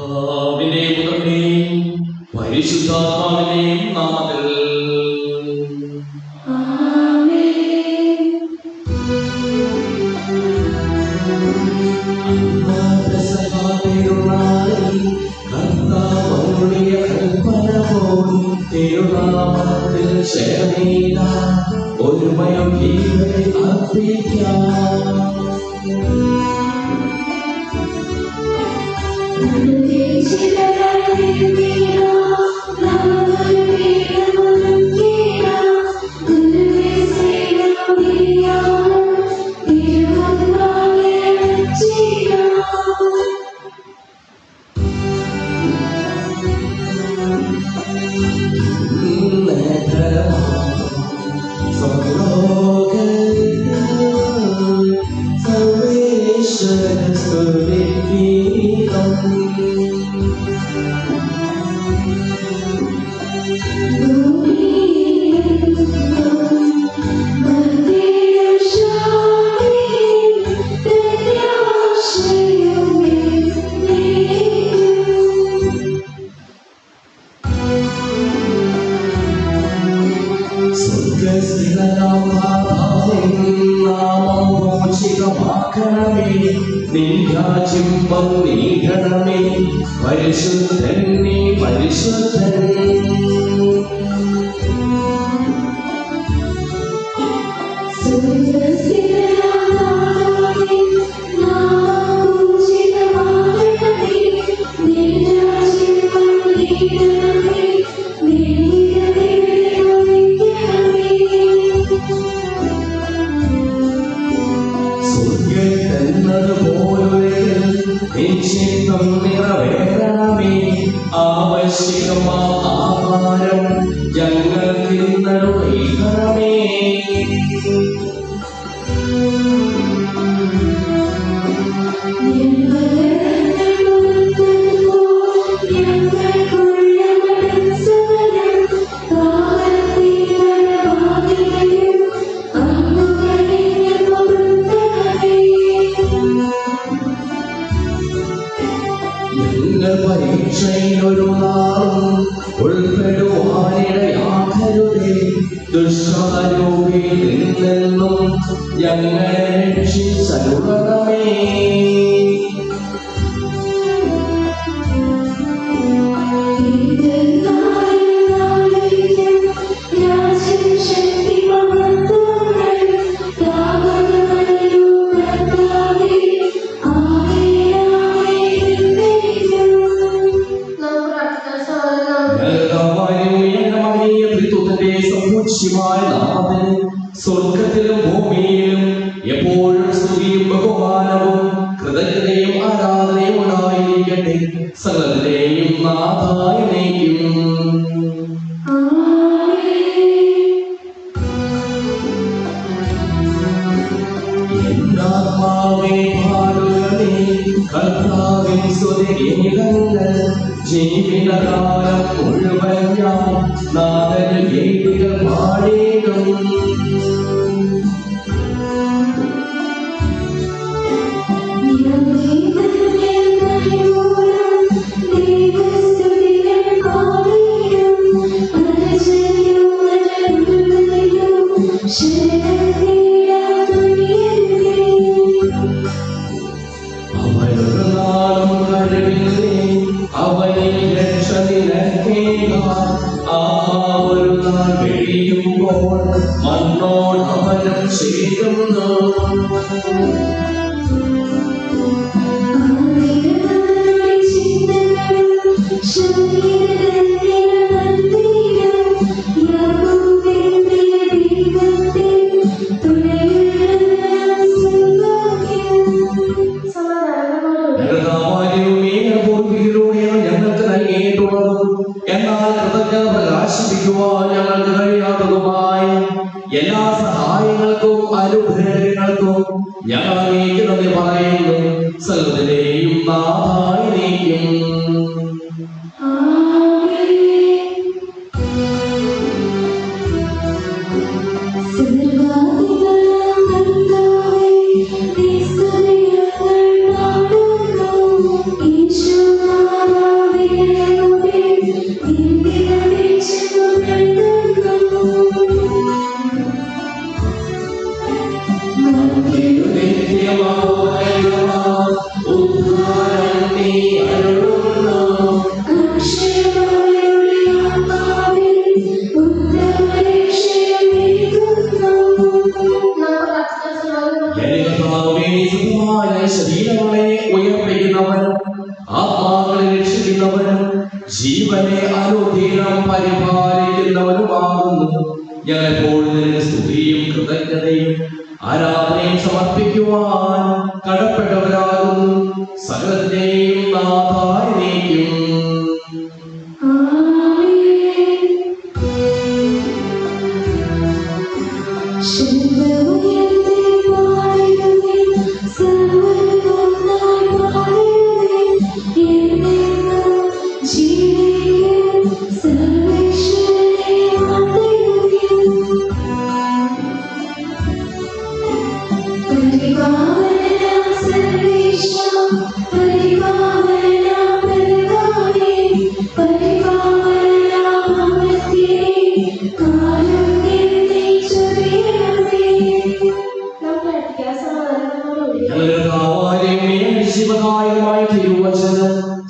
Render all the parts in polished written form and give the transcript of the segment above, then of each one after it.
പിതാവിന്റെയും പുത്രന്റെയും പരിശുദ്ധാത്മാവിന്റെയും നാമത്തിൽ ഒരുമയം അർപ്പിക്കാം. പരിശുദ്ധൻ നീ പരിശുദ്ധൻ ആഹാരം ഞങ്ങൾക്ക് നൽകണമേ. പരീക്ഷയിലൊരു നാളും ഉൾപ്പെടുവാനിടയാക്കരുതേ. ദുഷ്ടരൂപിയിൽ നിന്നും ഞങ്ങളെ രക്ഷിച്ചരുളണമേ. സ്വർഗത്തിലും ഭൂമിയിലും എപ്പോഴും സ്തുതിയും ബഹുമാനവും കൃതജ്ഞതയും ആരാധനയും ഉണ്ടായിരിക്കട്ടെ, സകലത്തിന്റെയും നാഥായിലേക്കും. എന്നാത്മാവേ പാടുകണേ കർത്താവിൻ സ്തുതിഗീതങ്ങൾ. ജീവിതകാലം മുഴുവൻ ഞാൻ നാഥന് ഗീതികൾ പാടിയിടും. അവനെ രക്ഷ നിനക്കേകാൻ ഒരു നാൾ കഴിയുമ്പോൾ മണ്ണോട് അവനും ചേരുന്നു. എന്നാൽ കൃതജ്ഞത പ്രകാശിപ്പിക്കുവാൻ ഞങ്ങൾക്ക് കഴിയാത്തതുമായ എല്ലാ സഹായങ്ങൾക്കും അനുഗ്രഹങ്ങൾക്കും ഞങ്ങൾ അങ്ങേക്ക് നന്ദി പറയുന്നു. സകലത്തിന്റെയും നാഥായിലേക്കും. Ishwara ശരീരങ്ങളെ ഉയർപ്പിക്കുന്നവനും ആത്മാക്കളെ രക്ഷിക്കുന്നവനും ജീവനെ അനുദിനം പരിപാലിക്കുന്നവനുമാകുന്നു. ഞങ്ങളെപ്പോൾ നിനക്ക് സ്തുതിയും കൃതജ്ഞതയും ആരാധനയും സമർപ്പിക്കുവാൻ കടപ്പെട്ടവരാകുന്നു. സകലത്തിനെയും നാഥായിരിക്കും.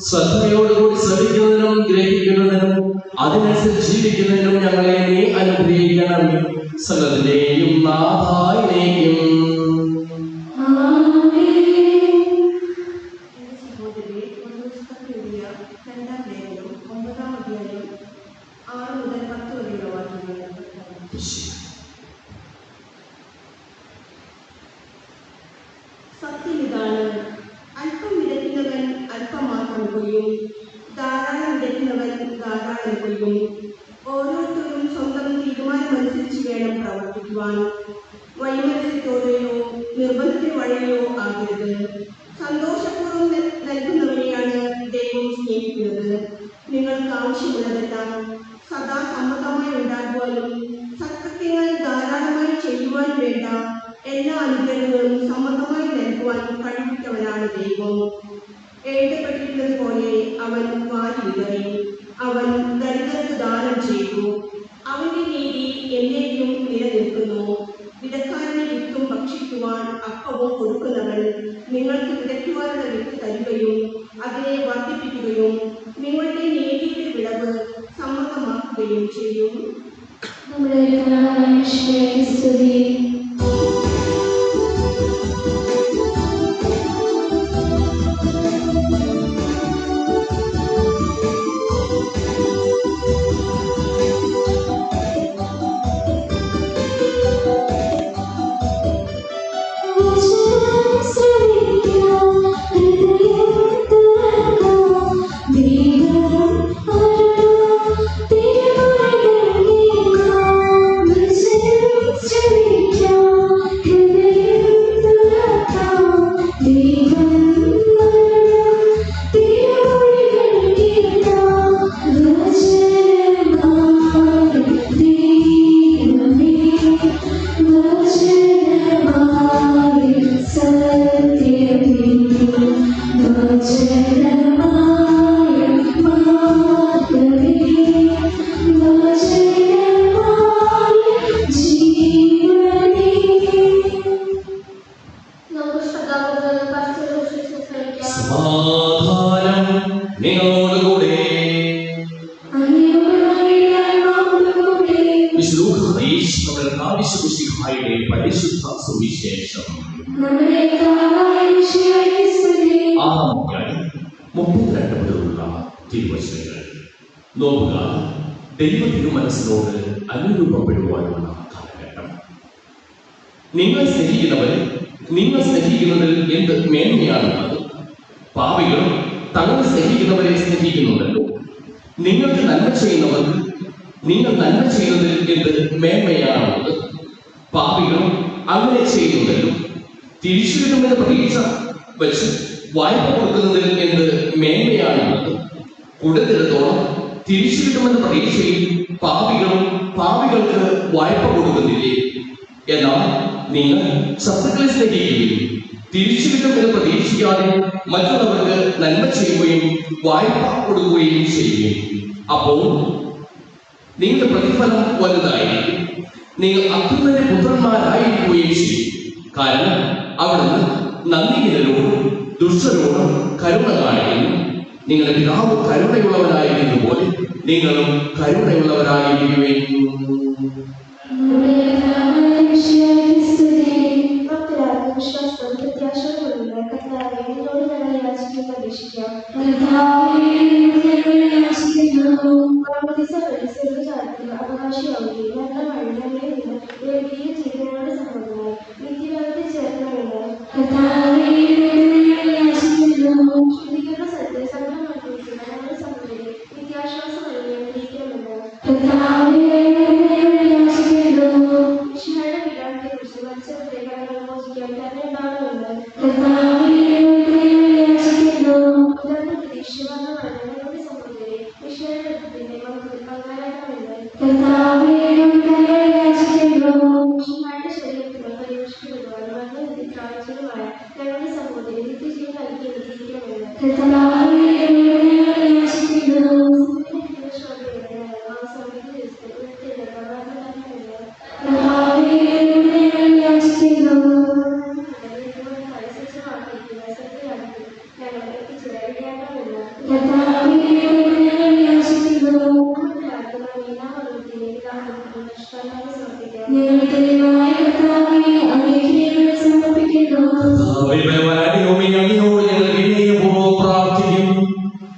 ശ്രദ്ധയോടുകൂടി ശ്രമിക്കുന്നതിനും ഗ്രഹിക്കുന്നതിനും അതിനനുസരിച്ച് ജീവിക്കുന്നതിനും ഞങ്ങളെ നീ അനുഗ്രഹിക്കണം. സകലത്തിന്റെയും നാഥായിരിക്കും. സത്യം ഇതാണ്, അല്പം വിതയ്ക്കുന്നവൻ അല്പം മാത്രം കൊയ്യും, ധാരാളം വിതയ്ക്കുന്നവൻ ധാരാളം കൊയ്യും. ഓരോരുത്തരും സ്വന്തം തീരുമാനമനുസരിച്ച് വേണം പ്രവർത്തിക്കുവാൻ. വൈമനസ്യത്തോടെയോ നിർബന്ധത്തെ വഴിയോ ആകരുത്. സന്തോഷപൂർവ്വം നൽകുന്നവരെയാണ് ദൈവം സ്നേഹിക്കുന്നത്. നിങ്ങൾക്ക് ആവശ്യമുള്ളതെല്ലാം സദാ സമ്മതമായി ഉണ്ടാകുവാനും സത്കൃത്യങ്ങൾ ധാരാളമായി ചെയ്യുവാൻ വേണ്ട എല്ലാ അനുഗ്രഹങ്ങളും സമ്മതമായി നൽകുവാൻ കഴിവുറ്റവനാണ് ദൈവം. എഴുതപ്പെട്ടിരുന്നത് പോലെ അവൻ വാരി വിതറി, അവൻ ദരിദ്രർക്ക് ദാനം ചെയ്തു. അവന്റെ നീതി എന്നേക്കും നിലനിൽക്കുന്നു. വിതക്കാരനെ വിത്തും ഭക്ഷിക്കുവാൻ അപ്പവും കൊടുക്കുന്നവൻ നിങ്ങൾക്ക് വിതയ്ക്കുവാനുള്ള വിത്ത് തരികയും അതിനെ വർദ്ധിപ്പിക്കുകയും നിങ്ങളുടെ നീതിയുടെ വിളവ് സമ്മതമാക്കുകയും ചെയ്യും. നമ്മുടെ സ്തുതി. പരിശുദ്ധ സുവിശേഷം 32 മുതലുള്ള തിരുവചനങ്ങൾ. നോക്കുക, ദൈവ തിരുമനസ്സിനോട് അനുരൂപപ്പെടുവാനുള്ള കാലഘട്ടം. നിങ്ങൾ സ്നേഹിക്കുന്നതിൽ എന്ത് മേന്മയാണുള്ളത്? പാപികൾ തങ്ങളെ സ്നേഹിക്കുന്നവരെ സ്നേഹിക്കുന്നുണ്ടല്ലോ. നിങ്ങൾക്ക് നന്മ ചെയ്യുന്നവർ നിങ്ങൾ നന്മ ചെയ്യുന്നതിൽ എന്ത് മേന്മയാണുള്ളത്? പാപികൾ അങ്ങനെ ചെയ്യുന്നുണ്ടല്ലോ. തിരിച്ചു കിട്ടുമെന്ന പ്രതീക്ഷ വെച്ച് വായ്പ കൊടുക്കുന്നതിൽ എന്ത് മേന്മയാണുള്ളത്? കൊടുത്തിടത്തോളം തിരിച്ചു കിട്ടുമെന്ന പ്രതീക്ഷയിൽ പാപികൾക്ക് വായ്പ കൊടുക്കുന്നില്ലേ? എന്നാൽ നിങ്ങൾ ശത്രുക്കളെ സ്നേഹിക്കുകയും തിരിച്ചു കിട്ടുമെന്ന് പ്രതീക്ഷിക്കാതെ മറ്റുള്ളവർക്ക് നന്മ ചെയ്യുകയും വായ്പ കൊടുക്കുകയും ചെയ്യുകയും അപ്പോൾ നിങ്ങളുടെ പ്രതിഫലം വലുതായിരിക്കും. നിങ്ങൾ അത്യുന്നത പുത്രന്മാരായിരിക്കുകയും ചെയ്യും. കാരണം അവിടുന്ന് നന്ദിഹീനരോടും ദുഷ്ടരോടും കരുണ കാണിക്കുന്നു. നിങ്ങളുടെ പിതാവ് കരുണയുള്ളവനായിരിക്കുന്ന പോലെ നിങ്ങളും കരുണയുള്ളവരായിരിക്കുകയും. അപേക്ഷിക്കാം. അവകാശിയാവുകയും നല്ല വഴികളിൽ നിന്ന് വേദിയ ജീവനോട് സഹോദരങ്ങൾ നിത്യകാലത്ത് ചേർക്കണമെന്ന് ശുദ്ധീകരണ സത്യസന്ധം അനുഭവിക്കുന്ന നമ്മുടെ സഹോദരി നിത്യാശ്വാസം അനുഗ്രഹിക്കണമെന്ന് ഈശ്വരയുടെ വിരാമത്തെക്കുറിച്ച് മത്സരത്തെ മോചിക്കാൻ തന്നെ ഉണ്ടാകണമെന്ന് പ്രതീക്ഷിക്കുന്ന ഞങ്ങളുടെ സഹോദരി ഈശ്വരന്റെ ശരീരത്തിലും പരീക്ഷിക്കുന്നതുമായ മരണവിധിക്കാഴ്ചകളുമായ ഞങ്ങളുടെ സഹോദരി നിത്യജീവൻ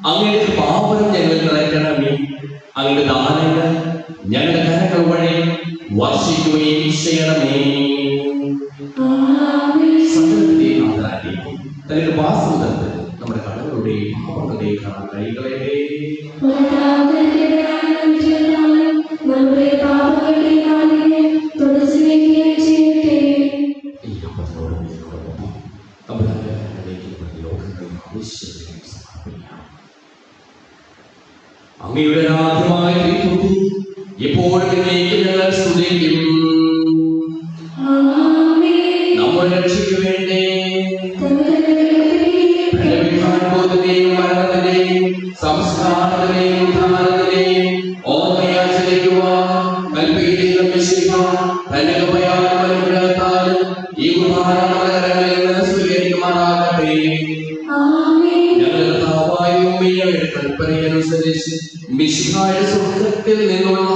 അങ്ങയുടെ പാപം ഞങ്ങൾ നിറയ്ക്കണമേ. അങ്ങയുടെ ദാനങ്ങൾ ഞങ്ങളുടെ കരങ്ങൾ വഴി വർഷിക്കുകയും ചെയ്യണമേ. തന്റെ വാസുതത്ത് നമ്മുടെ കടകളുടെയും പാപങ്ങളുടെയും കൈകളെ അങ്ങയുടെ രാജ്യമായ എപ്പോഴും ഞങ്ങൾ സ്തുതിക്കും. നമ്മുടെ രക്ഷയ്ക്ക് വേണ്ടി മരണത്തിന്റെയും സംസ്കാരത്തിന്റെയും ഉദ്ധാരണത്തിന്റെയും ഓർമ്മയാചരിക്കുവാൻ കൽപ്പിക്കുന്ന ഈ ഉദാഹരണങ്ങളിൽ നിന്ന് സ്വീകരിക്കുമാറാകട്ടെ. കൽപ്പനയനുസരിച്ച് മിശിഹായുടെ സ്വർഗ്ഗത്തിൽ നിന്നുള്ള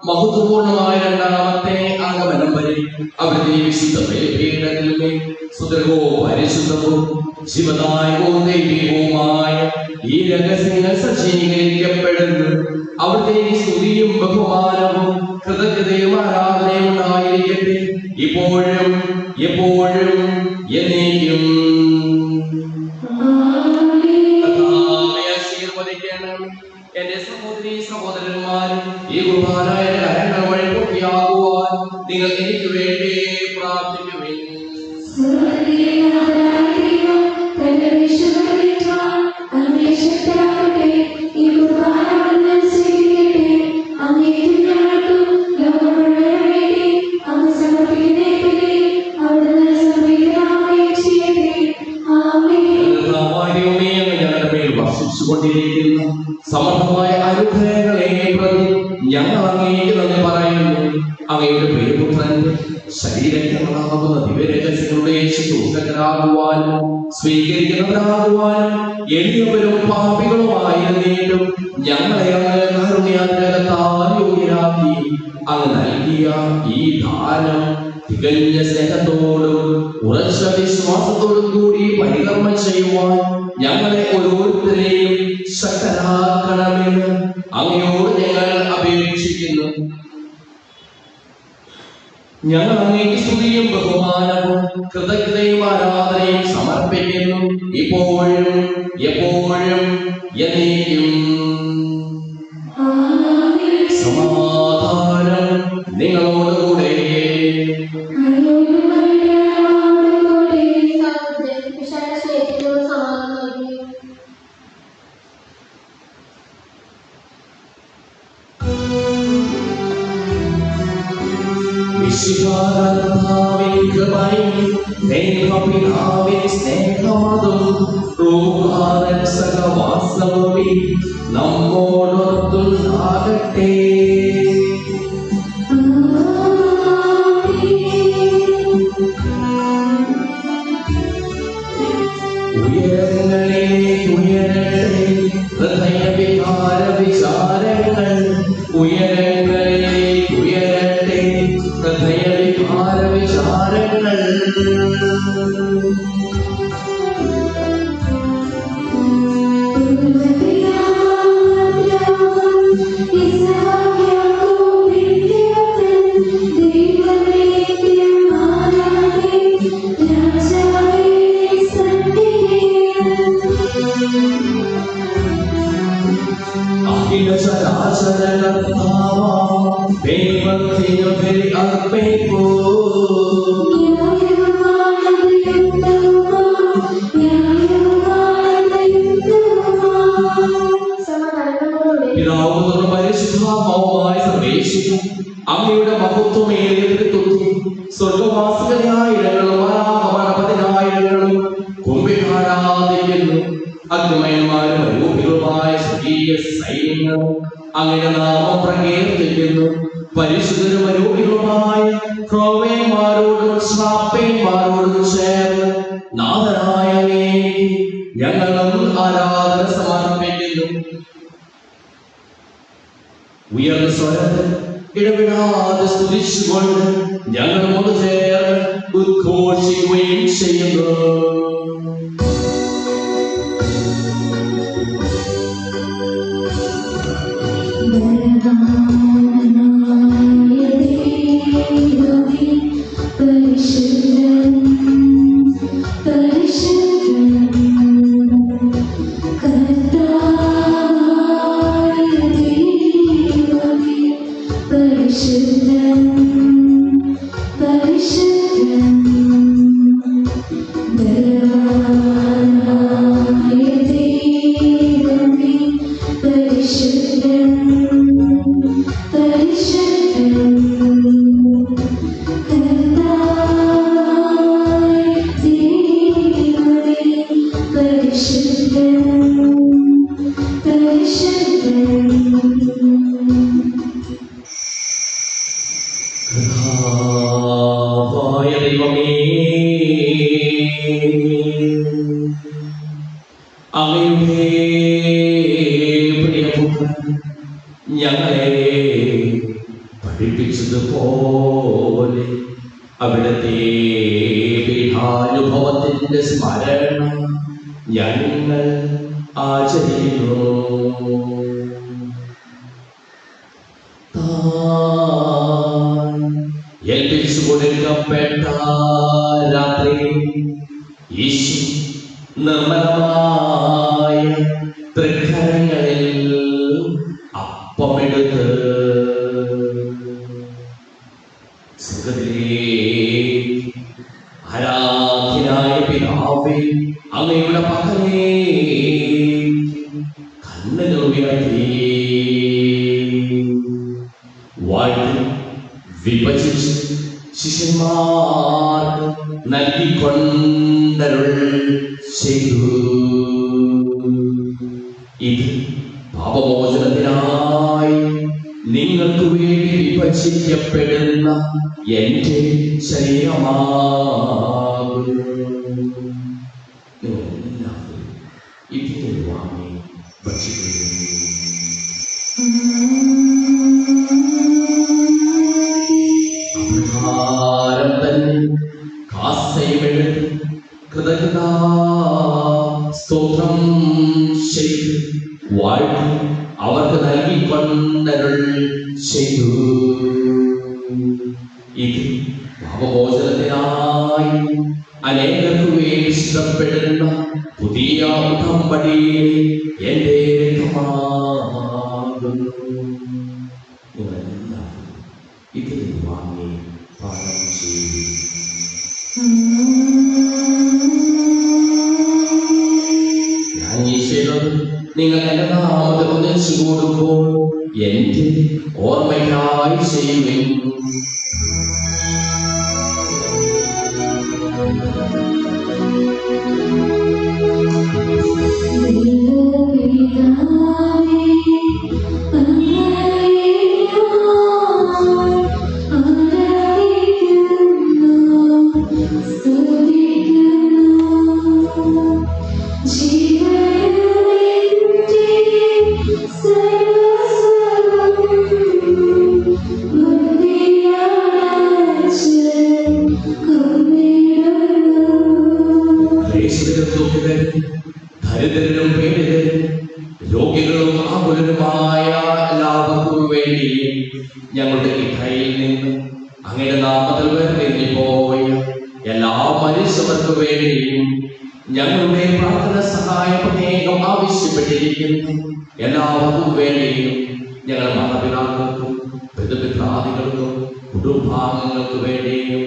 മഹത്വപൂർണമായ രണ്ടാമത്തെ ആഗമനം വരെ അവിടുത്തെ വിശുദ്ധ ബലിപീഠത്തിന്മേൽ സുദൃഢവും പരിശുദ്ധവും ജീവദായകവും ദൈവികവുമായ ഈ രഹസ്യങ്ങൾ സജ്ജീകരിക്കപ്പെടുന്നു. അവിടുത്തെ സ്തുതിയും ബഹുമാനവും കൃതജ്ഞതയും ആരാധനയും ഉണ്ടായിരിക്കട്ടെ, ഇപ്പോഴും എപ്പോഴും എന്നേക്കും. എന്റെ സഹോദരീ സഹോദരന്മാരും ഈ കുർബാനയുടെ കരങ്ങൾ വഴി പൂർത്തിയാകുവാൻ നിങ്ങൾ എനിക്ക് വേണ്ടി പ്രാർത്ഥിക്കുവിൻ. വർഷിച്ചുകൊണ്ടിരിക്കുന്ന സമർത്ഥമായ അനുഗ്രഹങ്ങളെ പ്രതി ഞങ്ങൾ അങ്ങേക്ക് നന്ദി പറയുന്നു. അങ്ങയുടെ പ്രിയപുത്രന്റെ ശരീരങ്ങളാകുന്ന ദിവ്യരഹസ്യങ്ങളുടെ ശുശ്രൂഷകരാകുവാനും സ്വീകരിക്കുന്നവരാകുവാനും എളിയവരും പാപികളുമായിരുന്നിട്ടും ഞങ്ങളെ അങ്ങ് കാരുണ്യാഗ്രഹത്താൽ യോഗ്യരാക്കി. അങ്ങ് നൽകിയ ഈ ദാനം തികഞ്ഞ സ്നേഹത്തോടും ഉറച്ച വിശ്വാസത്തോടും കൂടി പരികർമ്മം ചെയ്യുവാൻ ഞങ്ങളെ ഓരോരുത്തരെയും ശക്തരാക്കണമെന്ന് അങ്ങയോട് ഞങ്ങൾ അപേക്ഷിക്കുന്നു. ഞങ്ങൾ അങ്ങേക്ക് സ്തുതിയും ബഹുമാനവും കൃതജ്ഞതയും ആരാധനയും സമർപ്പിക്കുന്നു, ഇപ്പോഴും എപ്പോഴും എന്നേക്കും. സമാധാനം നിങ്ങളോടുകൂടെ. നമ്മോടൊത്തുണ്ടാകട്ടെ. ഉയരങ്ങളിലേക്ക് ഉയരട്ടെ ഹൃദയവികാര വിചാരങ്ങൾ, ഉയരങ്ങളിലേക്ക് ഉയരട്ടെ ഹൃദയവികാര വിചാരങ്ങൾ. പരിശുദ്ധാത്മാവുമായി സർവേശ്വരൻ അങ്ങയുടെ മഹത്വമേറിയ തൃത്വത്തിൽ സ്വർഗവാസികളായ ഇടങ്ങളും പതിനായിരങ്ങളും കുംഭികാരാധിക്കുന്നു. അഗ്നിമയന്മാരും അരൂപികളുമായ സ്വർഗീയ സൈന്യങ്ങളും അങ്ങയുടെ നാമം പ്രകീർത്തിക്കുന്നു. പരിശുദ്ധരും അരൂപികളുമായ ക്രോവേന്മാരോടും ശ്രാപ്പേന്മാരോടും ചേർന്ന് നാഥനായ അങ്ങേക്ക് ഞങ്ങളും ആരാധന സമർപ്പിക്കുന്നു. ഉയർന്ന സ്വരത്തിൽ ഇടപെടാതെ സ്തുതിച്ചുകൊണ്ട് ഞങ്ങൾ ഒന്ന് ചേർന്ന് ഉദ്ഘോഷിക്കുകയും ചെയ്യുന്നു. ഞങ്ങളെ പഠിപ്പിച്ചതുപോലെ അവിടുത്തെ പീഠാനുഭവത്തിന്റെ സ്മരണ ഞങ്ങൾ ആചരിക്കുന്നു. ഏൽപ്പിച്ചു കൊടുക്കപ്പെട്ട രാത്രി ഈശോ നിർമ്മലമായ തൃക്കരങ്ങളിൽ അപ്പമെടുത്ത് ആരാധ്യനായ പിതാവേ അങ്ങയുടെ പക്കലേ കണ്ണുകൾ ഉയർത്തി വാഴ്ത്തി വിഭജിച്ച് ശിഷ്യന്മാർക്ക് നൽകിക്കൊണ്ടരുൾ ചെയ്തു. ഇത് പാപമോചനത്തിനായി നിങ്ങൾക്ക് വേണ്ടി വിഭജിക്കപ്പെടുന്ന എന്റെ ശരീരമാകുന്നു. നിങ്ങളെല്ലാവരും ഇതിനെ വാങ്ങി ഭക്ഷിക്കുന്നു. ആഹാരം തന്നെ കാസയുമെടുത്ത് കൃതജ്ഞതാ സ്തോത്രം ചെയ്ത് വാഴ്ത്തി അവർക്ക് നൽകിക്കൊണ്ടരുൾ ചെയ്തു. ഇത് പാപമോചനത്തിനായി അനേകർക്ക് വേണ്ടി ഇഷ്ടപ്പെടുന്ന പുതിയ ഉടമ്പടിയിലെ എന്റെ രക്തമാകുന്നു. നിങ്ങളെല്ലാവരും ഇതിൽ വാങ്ങി പാനം ചെയ്തു. ഞാൻ ഈ ചെയ്തത് നിങ്ങൾ എന്റെ നാമത്തിൽ ഒന്നിച്ചു കൂടുമ്പോൾ എന്റെ ഓർമ്മയ്ക്കായി ചെയ്യുവിൻ. ദരിദ്രരും പീഡിതരും രോഗികളും ആകുലരുമായ എല്ലാവർക്കും വേണ്ടി ഞങ്ങളുടെ ഇടയിൽ നിന്ന് അങ്ങയുടെ നാമത്തിൽ വേർതിരിഞ്ഞുപോയ എല്ലാ മനുഷ്യർക്ക് വേണ്ടിയും ഞങ്ങളുടെ പ്രാർത്ഥന സഹായം പ്രത്യേകം ആവശ്യപ്പെട്ടിരിക്കുന്നു. എല്ലാവർക്കും വേണ്ടിയും ഞങ്ങൾ മാതാപിതാക്കൾക്കും പിതൃപിതാദികൾക്കും കുടുംബാംഗങ്ങൾക്ക് വേണ്ടിയും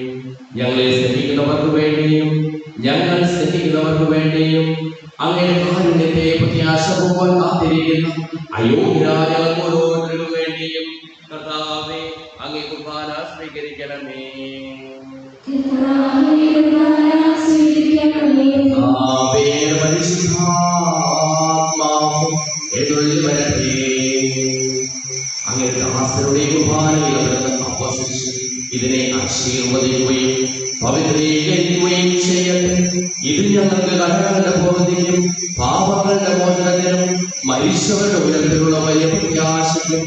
ഞങ്ങളെ സ്നേഹിക്കുന്നവർക്ക് വേണ്ടിയും ഞങ്ങൾ സ്നേഹിക്കുന്നവർക്ക് വേണ്ടിയും അങ്ങനെ കാരുണ്യത്തെ പ്രത്യാശപൂർവ്വം കാത്തിരിക്കുന്ന അയോഗ്യരായ ഓരോരുത്തർക്കും വേണ്ടിയും കർത്താവേ അങ്ങേ കുർബാന സ്വീകരിക്കണമേ. അങ്ങനെ ദാസരുടെ കുർബാനയിൽ ആവർത്തിച്ച് ഇതിനെ ആശീർവദിക്കുകയും പവിത്രീകരിക്കുകയും ചെയ്യട്ടെ. ഇത് ഞങ്ങൾക്ക് കടങ്ങളുടെ ബോധത്തിനും പാപങ്ങളുടെ മോചനത്തിനും മരിച്ചവരുടെ ഉയരത്തിലുള്ള വലിയ പ്രത്യാശയ്ക്കും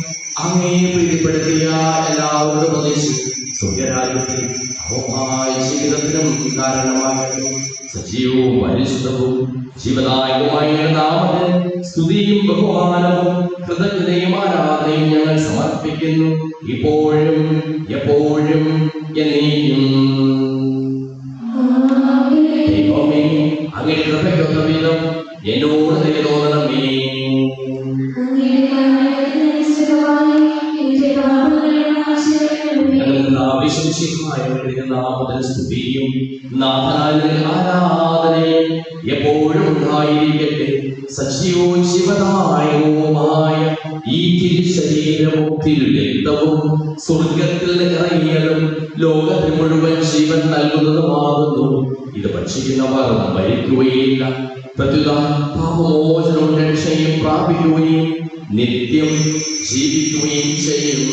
അങ്ങേ പ്രീതിപ്പെടുത്തിയ എല്ലാവരുടെ പ്രദേശം സ്വർഗരാജ്യത്തിൽ അവമായ ജീവിതത്തിനും കാരണമാകട്ടെ. സജീവവും പരിശുദ്ധവും ജീവദായകമായ നാമത്തിൽ സ്തുതിയും ബഹുമാനവും കൃതജ്ഞതയും ആരാധനയും ഞങ്ങൾ സമർപ്പിക്കുന്നു, ഇപ്പോഴും എപ്പോഴും എന്നേക്കും. ദൈവമേ, അങ്ങയുടെ കൃപയ്ക്കൊത്ത വിധം എന്നോട് ദയ തോന്നണമേ. സ്തുതിയും ആരാധനയും എപ്പോഴും ഉണ്ടായിരിക്കട്ടെ. സജീവവും ശിവദായകവുമായ ഈ തിരുശരീരവും തിരുരക്തവും സ്വർഗത്തിൽ ഇറങ്ങിയതും ലോകത്തിന് മുഴുവൻ ജീവൻ നൽകുന്നതുമാകുന്നു. ഇത് ഭക്ഷിക്കുന്നവർ മരിക്കുകയില്ല, പ്രത്യുത പാപമോചനവും രക്ഷയും പ്രാപിക്കുകയും നിത്യം ജീവിക്കുകയും ചെയ്യും.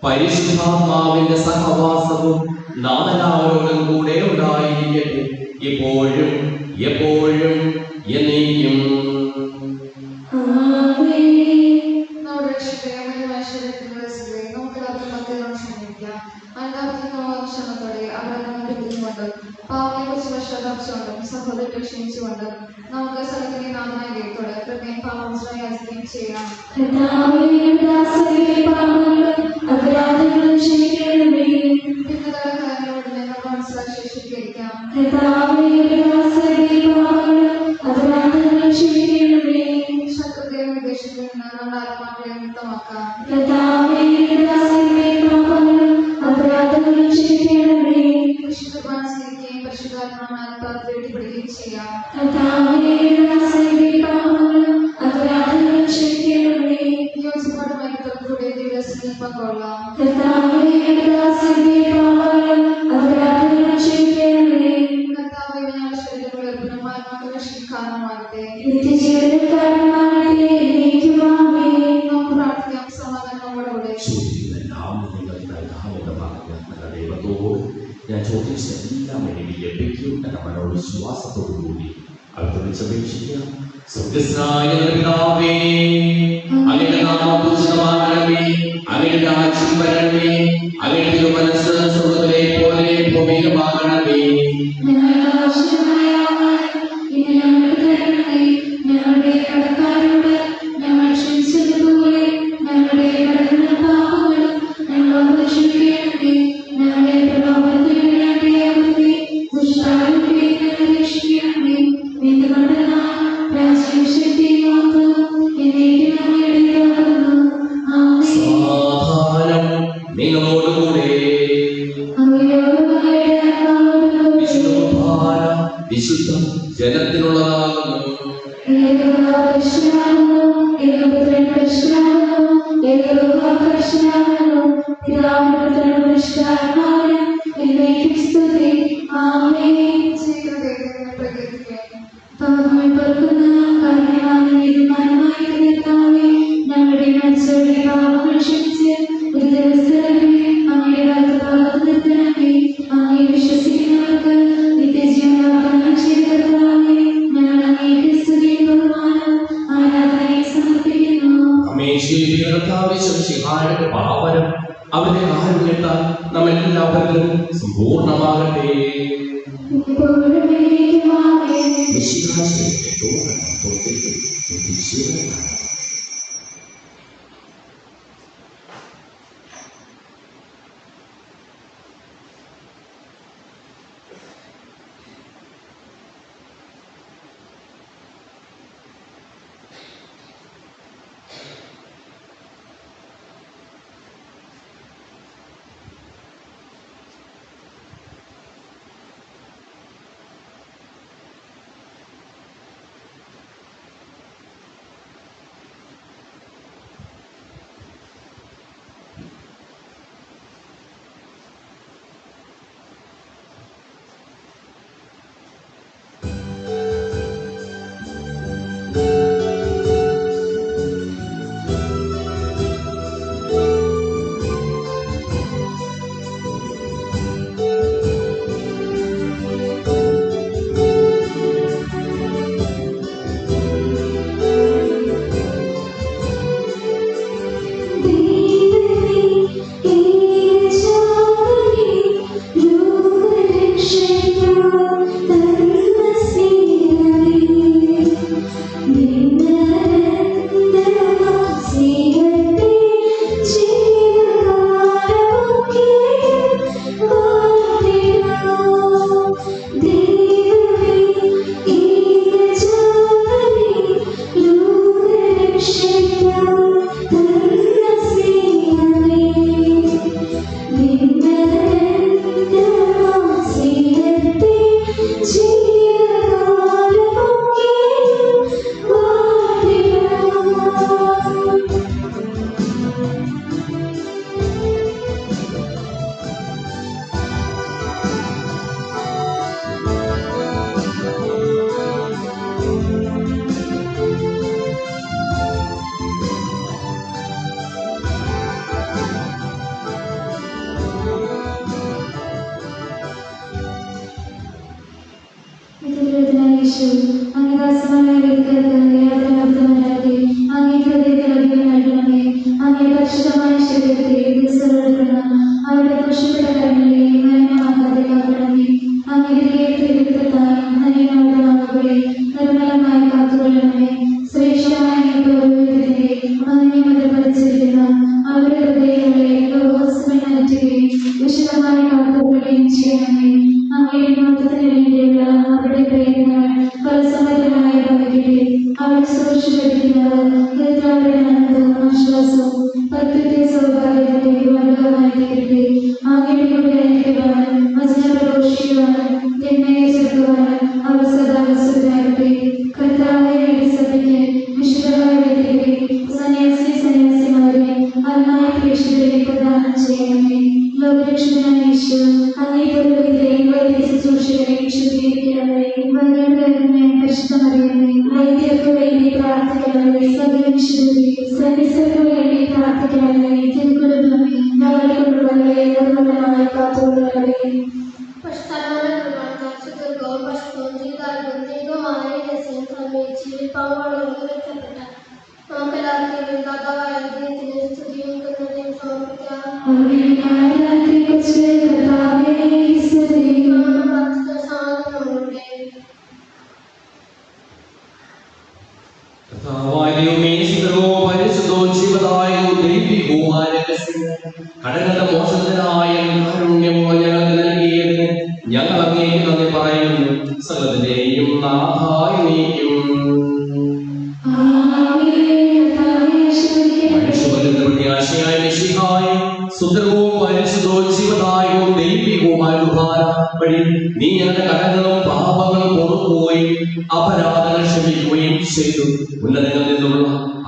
പരിശുദ്ധാത്മാവിന്റെ സഹവാസവും നാമെല്ലാവരോടും കൂടെ ഉണ്ടായിരിക്കട്ടെ, ഇപ്പോഴും എപ്പോഴും എന്നേക്കും. സഹോദരത്തെ ക്ഷണിച്ചുകൊണ്ട് നമുക്ക് സ്ഥലത്തിന്റെ നാഥനായ ദൈവത്തോട് പ്രത്യേകം പാപമോചനം യാചിക്കുകയും ചെയ്യാം. പിന്നതലകാരങ്ങളോട് ഞങ്ങൾ മനസ്സിലാക്കി ശേഷിപ്പിക്കാം. ശത്രുതയും വിദേശത്തിൽ നിന്ന് നമ്മുടെ ആത്മാക്കളെ മുക്തമാക്കാം. പരിശുദ്ധ മനസ്സിലിരിക്കുകയും പരിശുദ്ധാത്മാവിനാൽ പ്രീതിപ്പെടുകയും ചെയ്യാം. യോജിപ്പാടുമായി ദിവസത്തിൽ പങ്കൊള്ളാം. കാരണമാകട്ടെ. നമുക്ക് പ്രാർത്ഥിക്കാം. സമാധാനത്തോടെ ഞാൻ ചോദിച്ച എല്ലാം എനിക്ക് ലഭിക്കും എന്ന മനോവിശ്വാസത്തോടുകൂടി അവർ വിളിച്ചപേക്ഷിക്കുക. സ്വർഗ്ഗസ്ഥനായ പിതാവേ, അങ്ങയുടെ നാമം പൂജിതമാകണമേ, അങ്ങയുടെ രാജ്യം വരണമേ, അങ്ങയുടെ തിരുമനസ്സ് സ്വർഗ്ഗത്തിലെ പോലെ ഭൂമിയിലുമാകണമേ. ഞങ്ങളുടെ കടക്കാരോട് ഞങ്ങൾ ക്ഷമിച്ചതുപോലെ ഞങ്ങളുടെ കടങ്ങളും പാപങ്ങളും ഞങ്ങളോട് ക്ഷമിക്കണമേ. ഞങ്ങളുടെ പ്രലോഭനത്തിൽ വീഴാതെ ദുഷ്ടാരൂപേ ഞങ്ങളെ രക്ഷിക്കണമേ. എന്തുകൊണ്ടെന്നാൽ രാജ്യവും ശക്തിയും മഹത്വവും എന്നേക്കും അങ്ങയുടേതാകുന്നു. ആമേൻ. സമാധാനം നിങ്ങളോടുകൂടെ. വിശുദ്ധ ജനത്തിനുള്ളതാകുന്നു. പരിശുദ്ധാത്മാവിനും എന്നേക്കും സ്തുതി. ആമേൻ. പാപങ്ങൾ പൊറുക്കുന്ന കാരണവാനും നീതിമാനുമായ കർത്താവേ, ഞങ്ങളുടെ മരിച്ചവരുടെ പാപങ്ങൾ ക്ഷമിച്ച് ഒരു ദിവസത്തിലൊക്കെ അങ്ങയുടെ വലത്തുഭാഗത്ത് നിർത്തണമേ. അങ്ങയെ വിശ്വസിക്കുന്നവർക്ക് നിത്യജീവൻ വാഗ്ദാനം ചെയ്ത കർത്താവേ, ഞങ്ങൾ അങ്ങേക്ക് സ്തുതിയും ബഹുമാനവും ആരാധനയും സമർപ്പിക്കുന്നു. പാവനം അവരുടെ കാരുണ്യത്താൽ നമ്മെല്ലാവരിലും സമ്പൂർണ്ണമാകട്ടെ.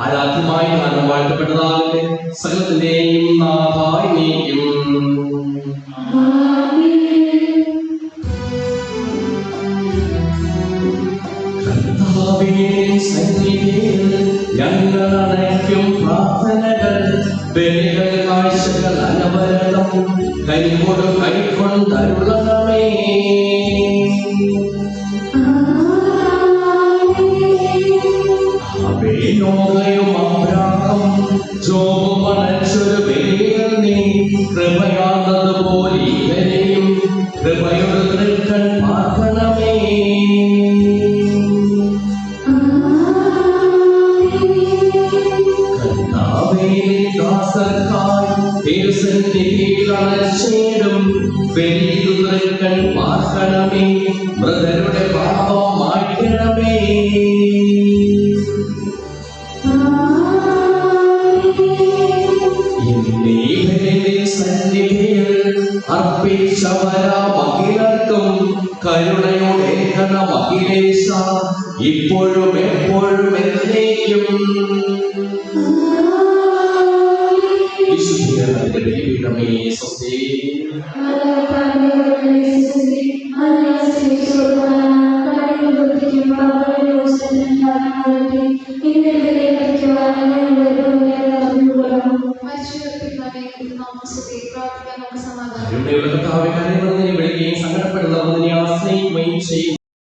ആരാധ്യമായി വാഴ്ത്തപ്പെട്ടതാകട്ടെ. സകലത്തിന്റെയും നാഥായി നീക്കും. സന്നിധിയിൽ ഞങ്ങൾ അടയ്ക്കും പ്രാർത്ഥനകൾ ബലികൾ കാഴ്ചകൾ അനവരതം കൈക്കൊണ്ടരുളണമേ. അബേനോകയും അബ്രാഹം ജോബും അടച്ചൊരു ബലിയിൽ നീ കൃപയാന്നതുപോലെ ഇവരെയും കൃപയുടെ തൃക്കൺ പാർക്കണമേ. ദാസർക്കായി തിരുസന്നിധിയിൽ അണച്ചേരും ബലിയിതു തൃക്കൺ പാർക്കണമേ. മൃതരുടെ പാപം മായ്ക്കണമേ. സന്നിധിയിൽ അർപ്പിച്ചവരാ മഹിളർക്കും കരുണയുടെ മഹിളേശ ഇപ്പോഴും എപ്പോഴും